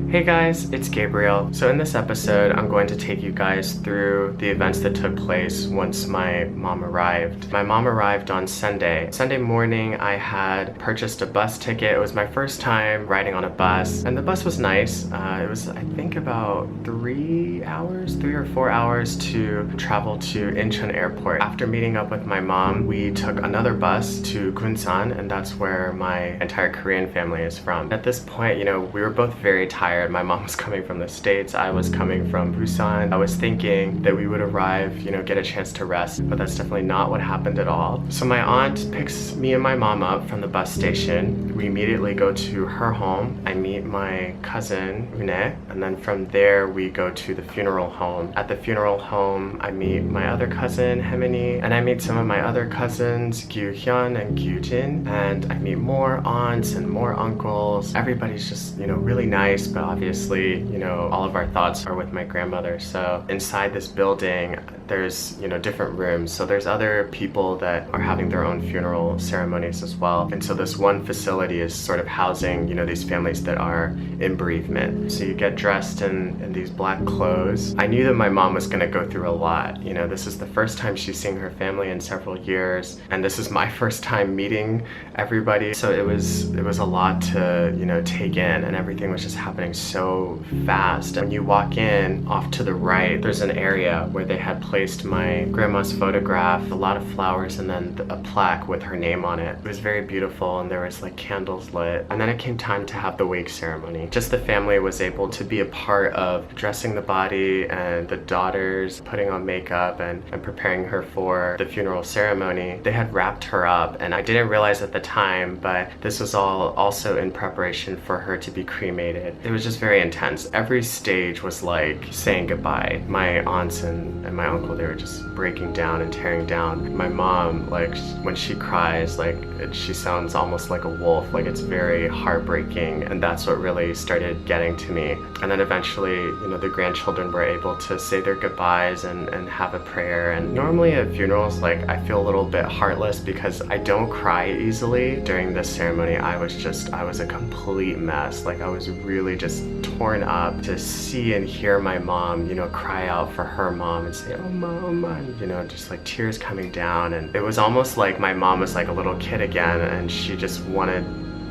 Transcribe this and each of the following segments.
Hey guys, it's Gabriel. So in this episode, I'm going to take you guys through the events that took place once my mom arrived. My mom arrived on Sunday. Sunday morning, I had purchased a bus ticket. It was my first time riding on a bus, and the bus was nice. It was, I think, about 3 or 4 hours to travel to Incheon Airport. After meeting up with my mom, we took another bus to Gunsan, and that's where my entire Korean family is from. At this point, we were both very tired. My mom was coming from the States, I was coming from Busan. I was thinking that we would arrive, get a chance to rest, but that's definitely not what happened at all. So my aunt picks me and my mom up from the bus station. We immediately go to her home. I meet my cousin, Une, and then from there we go to the funeral home. At the funeral home, I meet my other cousin, Hemini, and I meet some of my other cousins, Gyu-hyun and Gyu-jin, and I meet more aunts and more uncles. Everybody's just, really nice, but obviously, all of our thoughts are with my grandmother. So inside this building, there's, different rooms. So there's other people that are having their own funeral ceremonies as well. And so this one facility is sort of housing, these families that are in bereavement. So you get dressed in these black clothes. I knew that my mom was gonna go through a lot. This is the first time she's seeing her family in several years. And this is my first time meeting everybody. So it was a lot to, take in, and everything was just happening so fast. And when you walk in, off to the right, there's an area where they had placed my grandma's photograph, a lot of flowers, and then a plaque with her name on it. It was very beautiful, and there was like candles lit. And then it came time to have the wake ceremony. Just the family was able to be a part of dressing the body, and the daughters putting on makeup and preparing her for the funeral ceremony. They had wrapped her up, and I didn't realize at the time, but this was all also in preparation for her to be cremated. It was just very intense. Every stage was like saying goodbye. My aunts and my uncle, they were just breaking down and tearing down. My mom, like, when she cries, like, she sounds almost like a wolf. Like, it's very heartbreaking, and that's what really started getting to me. And then eventually, the grandchildren were able to say their goodbyes and have a prayer. And normally at funerals, like, I feel a little bit heartless because I don't cry easily. During this ceremony, I was a complete mess. Like, I was really just torn up to see and hear my mom, cry out for her mom and say, "Oh, mom," and, just like tears coming down. And it was almost like my mom was like a little kid again, and she just wanted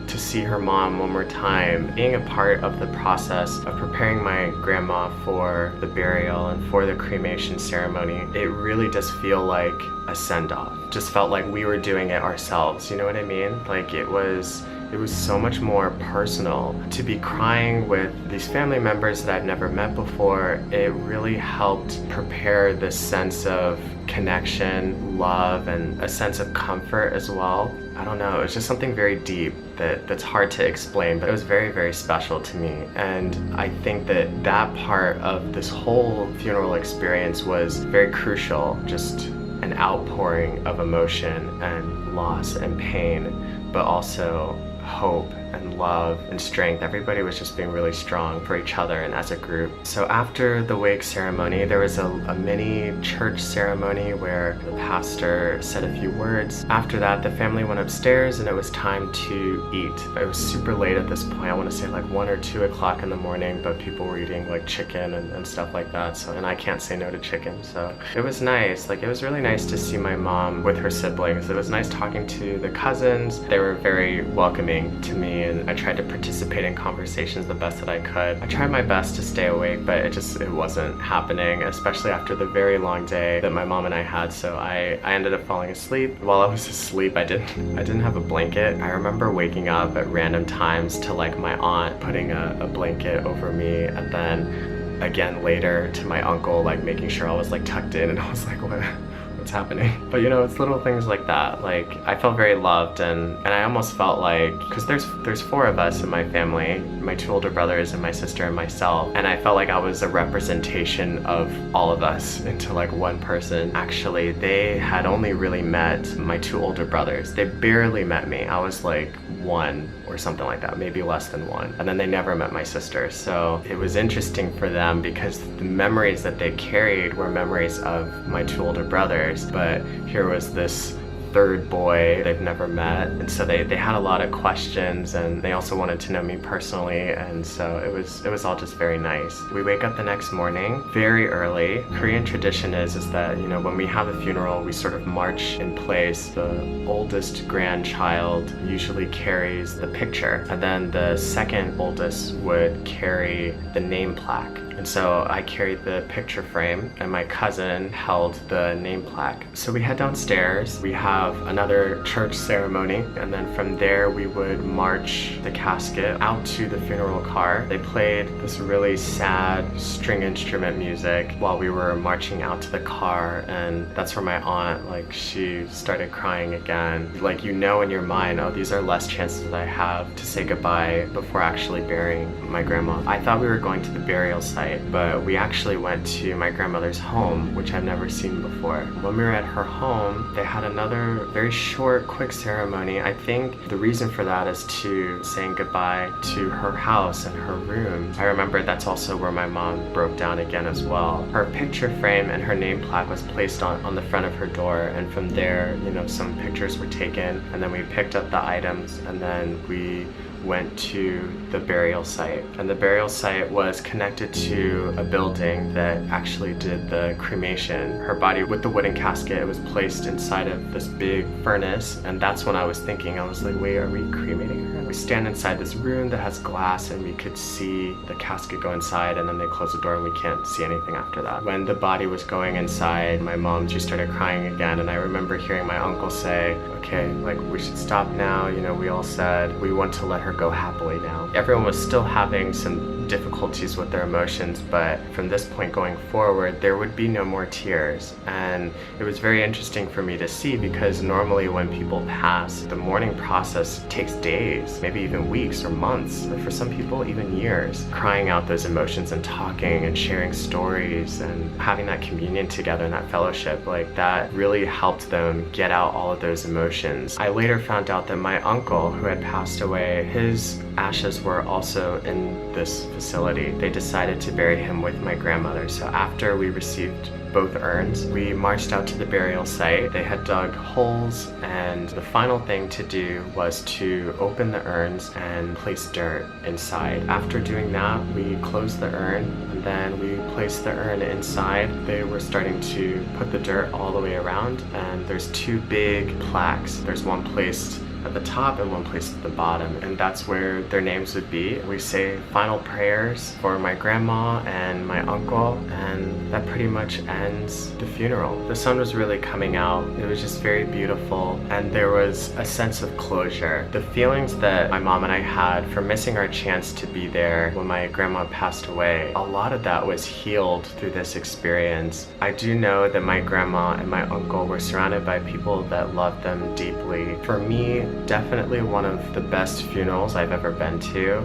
to see her mom one more time. Being a part of the process of preparing my grandma for the burial and for the cremation ceremony, it really does feel like a send-off. Just felt like we were doing it ourselves, you know what I mean? Like, it was so much more personal. To be crying with these family members that I've never met before, it really helped prepare this sense of connection, love, and a sense of comfort as well. I don't know, it's just something very deep that's hard to explain, but it was very, very special to me. And I think that part of this whole funeral experience was very crucial, just an outpouring of emotion and loss and pain, but also hope and love and strength. Everybody was just being really strong for each other and as a group. So after the wake ceremony, there was a mini church ceremony where the pastor said a few words. After that, the family went upstairs and it was time to eat. It was super late at this point. I want to say like 1 or 2 o'clock in the morning, but people were eating like chicken and stuff like that. So, and I can't say no to chicken. So it was nice. Like, it was really nice to see my mom with her siblings. It was nice talking to the cousins. They were very welcoming to me, and I tried to participate in conversations the best that I could. I tried my best to stay awake, but it wasn't happening, especially after the very long day that my mom and I had. So I ended up falling asleep. While I was asleep, I didn't have a blanket. I remember waking up at random times to like my aunt putting a blanket over me, and then again later to my uncle, like making sure I was like tucked in, and I was like, what's happening? But it's little things like that. Like, I felt very loved, and I almost felt like, because there's 4 of us in my family, my 2 older brothers and my sister and myself, and I felt like I was a representation of all of us into like one person. Actually, they had only really met my 2 older brothers. They barely met me. I was like 1 or something like that, maybe less than 1. And then they never met my sister. So it was interesting for them because the memories that they carried were memories of my 2 older brothers. But here was this third boy they've never met, and so they had a lot of questions, and they also wanted to know me personally, and so it was all just very nice. We wake up the next morning very early. Korean tradition is that, you know, when we have a funeral, we sort of march in place. The oldest grandchild usually carries the picture, and then the second oldest would carry the name plaque. And so I carried the picture frame and my cousin held the name plaque. So we head downstairs, we have another church ceremony, and then from there we would march the casket out to the funeral car. They played this really sad string instrument music while we were marching out to the car, and that's where my aunt, like, she started crying again. Like, you know in your mind, oh, these are less chances that I have to say goodbye before actually burying my grandma. I thought we were going to the burial site, but we actually went to my grandmother's home, which I've never seen before. When we were at her home, they had another very short, quick ceremony. I think the reason for that is to saying goodbye to her house and her room. I remember that's also where my mom broke down again as well. Her picture frame and her name plaque was placed on the front of her door, and from there, you know, some pictures were taken, and then we picked up the items, and then we went to the burial site. And the burial site was connected to a building that actually did the cremation. Her body with the wooden casket was placed inside of this big furnace, and that's when I was thinking, I was like, wait, are we cremating her? We stand inside this room that has glass, and we could see the casket go inside, and then they close the door and we can't see anything after that. When the body was going inside, my mom, she started crying again, and I remember hearing my uncle say, okay, like, we should stop now. You know, we all said we want to let her go happily now. Everyone was still having some difficulties with their emotions, but from this point going forward, there would be no more tears. And it was very interesting for me to see, because normally when people pass, the mourning process takes days, maybe even weeks or months, but for some people even years. Crying out those emotions and talking and sharing stories and having that communion together and that fellowship, like, that really helped them get out all of those emotions. I later found out that my uncle, who had passed away, his ashes were also in this facility. They decided to bury him with my grandmother. So after we received both urns, we marched out to the burial site. They had dug holes, and the final thing to do was to open the urns and place dirt inside. After doing that, we closed the urn, and then we placed the urn inside. They were starting to put the dirt all the way around, and there's two big plaques. There's one placed at the top and one placed at the bottom, and that's where their names would be. We say final prayers for my grandma and my uncle, and that pretty much ends the funeral. The sun was really coming out. It was just very beautiful, and there was a sense of closure. The feelings that my mom and I had for missing our chance to be there when my grandma passed away, a lot of that was healed through this experience. I do know that my grandma and my uncle were surrounded by people that loved them deeply. For me, definitely one of the best funerals I've ever been to,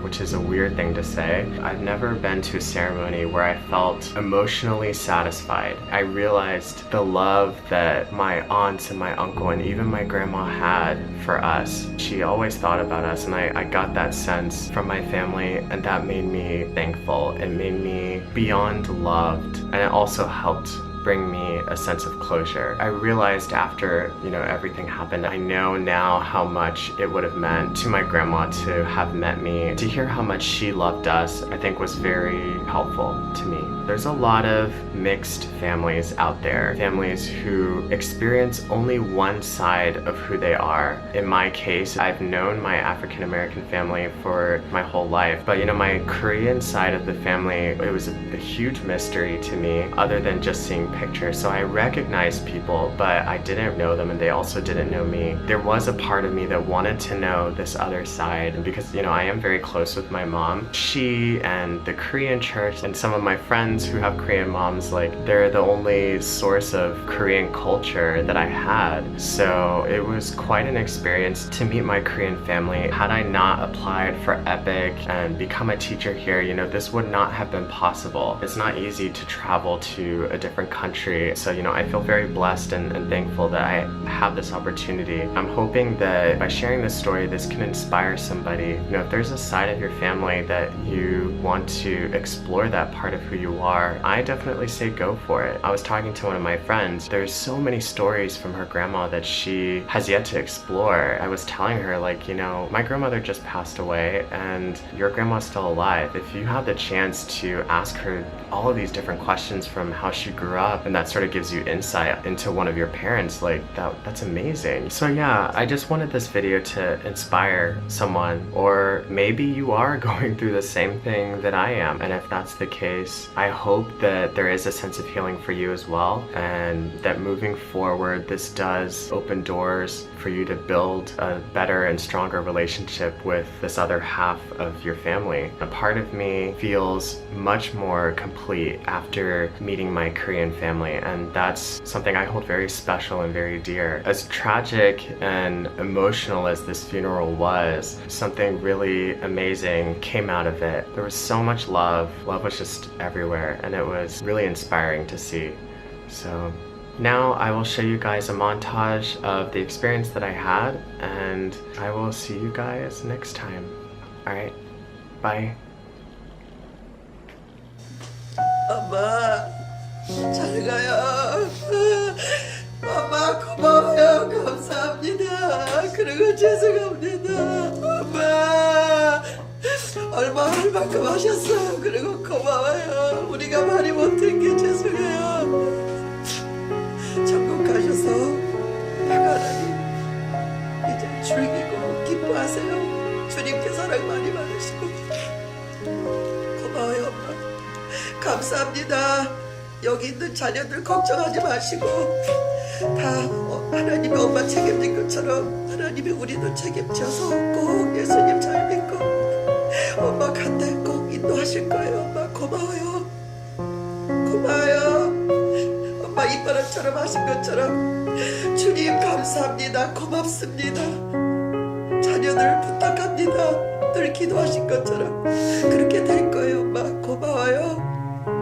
which is a weird thing to say. I've never been to a ceremony where I felt emotionally satisfied. I realized the love that my aunts and my uncle and even my grandma had for us. She always thought about us, and I got that sense from my family, and that made me thankful. It made me beyond loved, and it also helped bring me a sense of closure. I realized after, you know, everything happened, I know now how much it would have meant to my grandma to have met me. To hear how much she loved us, I think, was very helpful to me. There's a lot of mixed families out there, families who experience only one side of who they are. In my case, I've known my African American family for my whole life, but, you know, my Korean side of the family, it was a huge mystery to me, other than just seeing pictures. So I recognized people, but I didn't know them, and they also didn't know me. There was a part of me that wanted to know this other side, because, you know, I am very close with my mom. She and the Korean church and some of my friends who have Korean moms, like, they're the only source of Korean culture that I had. So it was quite an experience to meet my Korean family. Had I not applied for EPIC and become a teacher here, you know, this would not have been possible. It's not easy to travel to a different country. So, you know, I feel very blessed and thankful that I have this opportunity. I'm hoping that by sharing this story, this can inspire somebody. You know, if there's a side of your family that you want to explore that part of who you are, I definitely say go for it. I was talking to one of my friends. There's so many stories from her grandma that she has yet to explore. I was telling her, like, you know, my grandmother just passed away and your grandma's still alive. If you have the chance to ask her all of these different questions from how she grew up, and that sort of gives you insight into one of your parents, like that's amazing. So yeah, I just wanted this video to inspire someone, or maybe you are going through the same thing that I am, and if that's the case, I hope that there is a sense of healing for you as well, and that moving forward this does open doors for you to build a better and stronger relationship with this other half of your family. A part of me feels much more complete after meeting my Korean family, and that's something I hold very special and very dear. As tragic and emotional as this funeral was, something really amazing came out of it. There was so much love. Love was just everywhere, and it was really inspiring to see. So now I will show you guys a montage of the experience that I had, and I will see you guys next time. Alright, bye. 엄마, 잘 가요. 엄마, 고마워요. 감사합니다. 그리고 죄송합니다. 엄마, 얼마큼 하셨어요. 그리고 고마워요. 우리가 말이 못한 게 죄송해요. 천국 가셔서 하나님 이제 즐기고 기뻐하세요. 주님께 사랑 많이 받으시고 고마워요, 엄마. 감사합니다. 여기 있는 자녀들 걱정하지 마시고 다 하나님이 엄마 책임진 것처럼 하나님이 우리도 책임져서 꼭 예수님 잘 믿고 엄마 간대 꼭 인도하실 거예요. 엄마 고마워요. 고마워요. 엄마 이바람처럼 하신 것처럼 주님 감사합니다. 고맙습니다. 자녀들 부탁합니다. 늘 기도하신 것처럼 그렇게 될 거예요. 엄마 고마워요.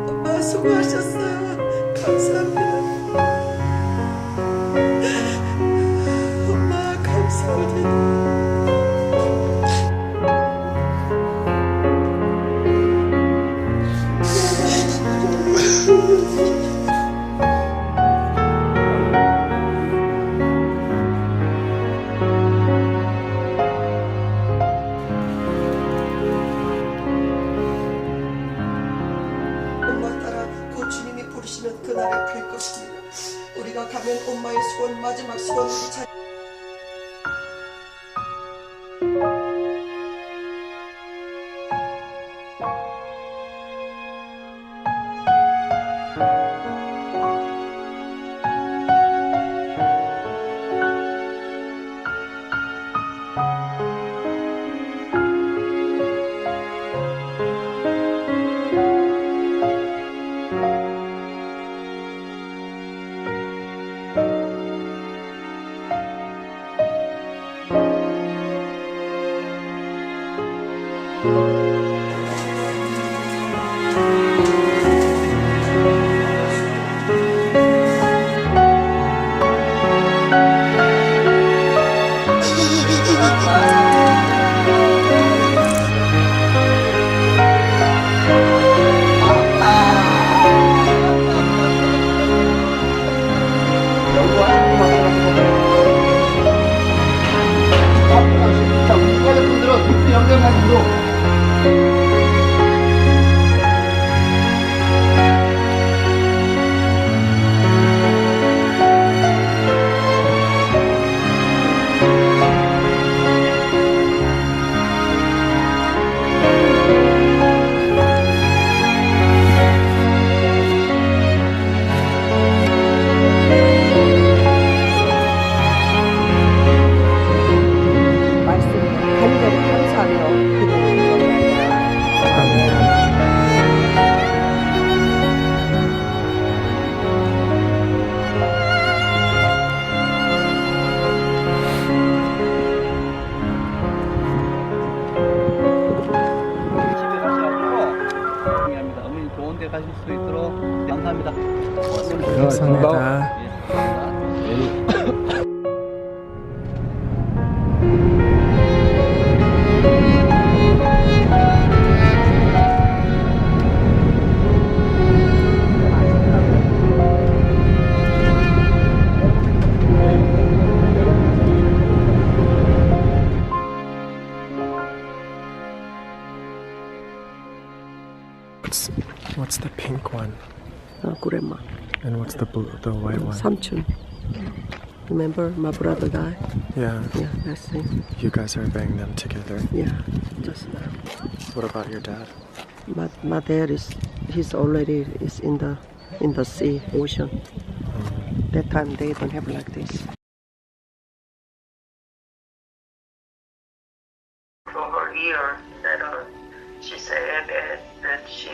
엄마 수고하셨어요. 감사합니다. 엄마 감사합니다. 부르시는 그날이 될 것입니다. 우리가 가면 엄마의 소원, 마지막 소원으로 가실 수 있도록 감사합니다. 감사합니다. What's the pink one? grandma. And what's the white one? 삼촌. Remember my brother died? Yeah. Yeah, that's him. You guys are burying them together. Yeah, just now. What about your dad? My dad he's already in the sea, ocean. That time they don't have like this. For her ear, that she said that she